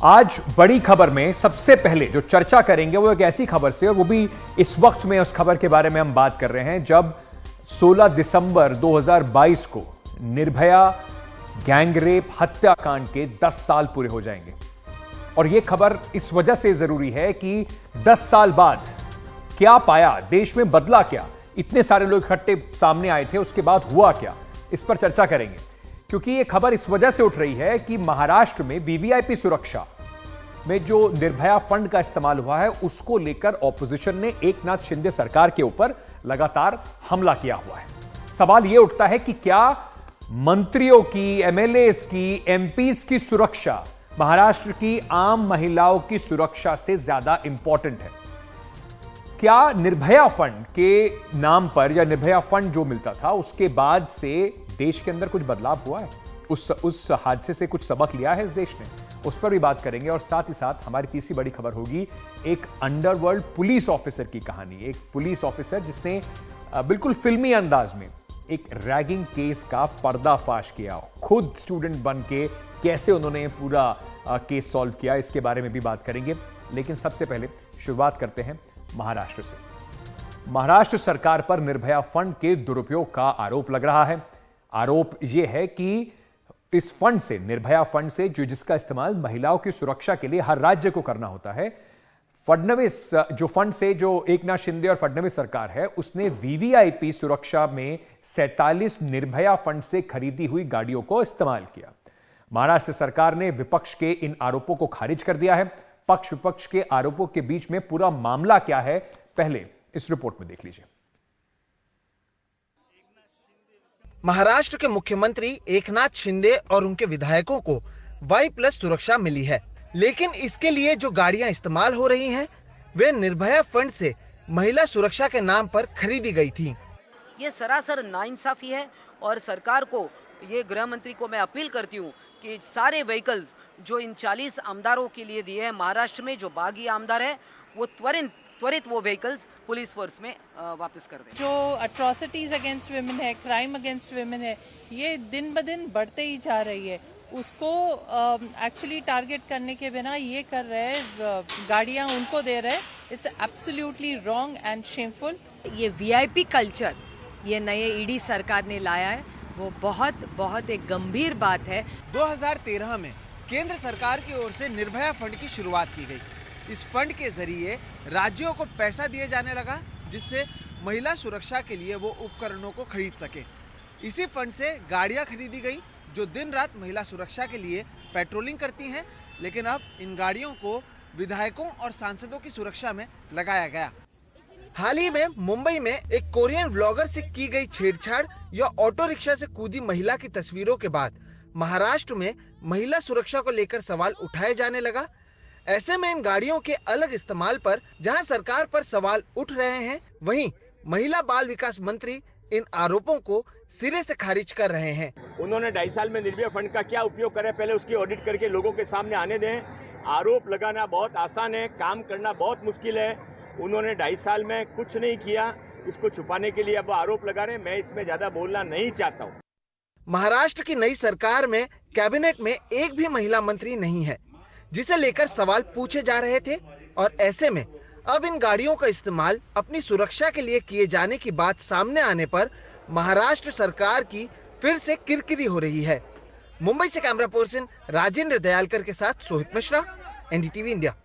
आज बड़ी खबर में सबसे पहले जो चर्चा करेंगे वो एक ऐसी खबर से, और वो भी इस वक्त में उस खबर के बारे में हम बात कर रहे हैं जब 16 दिसंबर 2022 को निर्भया गैंगरेप हत्याकांड के 10 साल पूरे हो जाएंगे। और यह खबर इस वजह से जरूरी है कि 10 साल बाद क्या पाया, देश में बदला क्या, इतने सारे लोग इकट्ठे सामने आए थे, उसके बाद हुआ क्या, इस पर चर्चा करेंगे। क्योंकि यह खबर इस वजह से उठ रही है कि महाराष्ट्र में वीवीआईपी सुरक्षा में जो निर्भया फंड का इस्तेमाल हुआ है उसको लेकर ऑपोजिशन ने एकनाथ शिंदे सरकार के ऊपर लगातार हमला किया हुआ है। सवाल यह उठता है कि क्या मंत्रियों की, एमएलएस की, एमपीज की सुरक्षा महाराष्ट्र की आम महिलाओं की सुरक्षा से ज्यादा इंपॉर्टेंट है? क्या निर्भया फंड के नाम पर या निर्भया फंड जो मिलता था उसके बाद से देश के अंदर कुछ बदलाव हुआ है? उस हादसे से कुछ सबक लिया है इस देश ने? उस पर भी बात करेंगे। और साथ ही साथ हमारी तीसरी बड़ी खबर होगी एक अंडरवर्ल्ड पुलिस ऑफिसर की कहानी। एक पुलिस ऑफिसर जिसने बिल्कुल फिल्मी अंदाज में एक रैगिंग केस का पर्दाफाश किया, खुद स्टूडेंट बन के कैसे उन्होंने पूरा केस सॉल्व किया, इसके बारे में भी बात करेंगे। लेकिन सबसे पहले शुरुआत करते हैं महाराष्ट्र से। महाराष्ट्र सरकार पर निर्भया फंड के दुरुपयोग का आरोप लग रहा है। आरोप यह है कि इस फंड से, निर्भया फंड से, जिसका इस्तेमाल महिलाओं की सुरक्षा के लिए हर राज्य को करना होता है, फडणवीस जो फंड से जो एकनाथ शिंदे और फडणवीस सरकार है उसने वीवीआईपी सुरक्षा में 47 निर्भया फंड से खरीदी हुई गाड़ियों को इस्तेमाल किया। महाराष्ट्र सरकार ने विपक्ष के इन आरोपों को खारिज कर दिया है। पक्ष विपक्ष के आरोपों के बीच में पूरा मामला क्या है, पहले इस रिपोर्ट में देख लीजिए। महाराष्ट्र के मुख्यमंत्री एकनाथ शिंदे और उनके विधायकों को Y+ सुरक्षा मिली है, लेकिन इसके लिए जो गाड़ियां इस्तेमाल हो रही हैं, वे निर्भया फंड से महिला सुरक्षा के नाम पर खरीदी गई थी। ये सरासर नाइंसाफी है और सरकार को, ये गृह मंत्री को मैं अपील करती हूँ कि सारे व्हीकल्स जो इन 40 आमदारों के लिए दिए हैं महाराष्ट्र में, जो बागी आमदार है, वो त्वरित वो व्हीकल्स पुलिस फोर्स में वापस कर दें। जो अट्रॉसिटीज अगेंस्ट वुमेन है, क्राइम अगेंस्ट वुमेन है, ये दिन ब दिन बढ़ते ही जा रही है। उसको एक्चुअली टारगेट करने के बिना ये कर रहे हैं, गाड़ियां उनको दे रहे हैं। It's absolutely wrong and shameful. ये वीआईपी कल्चर ये नए ईडी सरकार ने लाया है, वो बहुत एक गंभीर बात है। 2013 में केंद्र सरकार की ओर से निर्भया फंड की शुरुआत की गई। इस फंड के जरिए राज्यों को पैसा दिए जाने लगा, जिससे महिला सुरक्षा के लिए वो उपकरणों को खरीद सके। इसी फंड से गाड़ियां खरीदी गई जो दिन रात महिला सुरक्षा के लिए पेट्रोलिंग करती हैं। लेकिन अब इन गाड़ियों को विधायकों और सांसदों की सुरक्षा में लगाया गया। हाल ही में मुंबई में एक कोरियन ब्लॉगर से की गई छेड़छाड़ या ऑटो रिक्शा से कूदी महिला की तस्वीरों के बाद महाराष्ट्र में महिला सुरक्षा को लेकर सवाल उठाए जाने लगा। ऐसे में इन गाड़ियों के अलग इस्तेमाल पर जहां सरकार पर सवाल उठ रहे हैं, वहीं महिला बाल विकास मंत्री इन आरोपों को सिरे से खारिज कर रहे हैं। उन्होंने 2.5 साल में निर्भया फंड का क्या उपयोग करा, पहले उसकी ऑडिट करके लोगों के सामने आने दें। आरोप लगाना बहुत आसान है, काम करना बहुत मुश्किल है। उन्होंने 2.5 साल में कुछ नहीं किया, इसको छुपाने के लिए अब आरोप लगा रहे हैं। मैं इसमें ज्यादा बोलना नहीं चाहता हूँ। महाराष्ट्र की नई सरकार में कैबिनेट में एक भी महिला मंत्री नहीं है, जिसे लेकर सवाल पूछे जा रहे थे। और ऐसे में अब इन गाड़ियों का इस्तेमाल अपनी सुरक्षा के लिए किए जाने की बात सामने आने पर महाराष्ट्र सरकार की फिर से किरकिरी हो रही है। मुंबई से कैमरा पर्सन राजेंद्र दयालकर के साथ सोहित मिश्रा, एनडीटीवी इंडिया।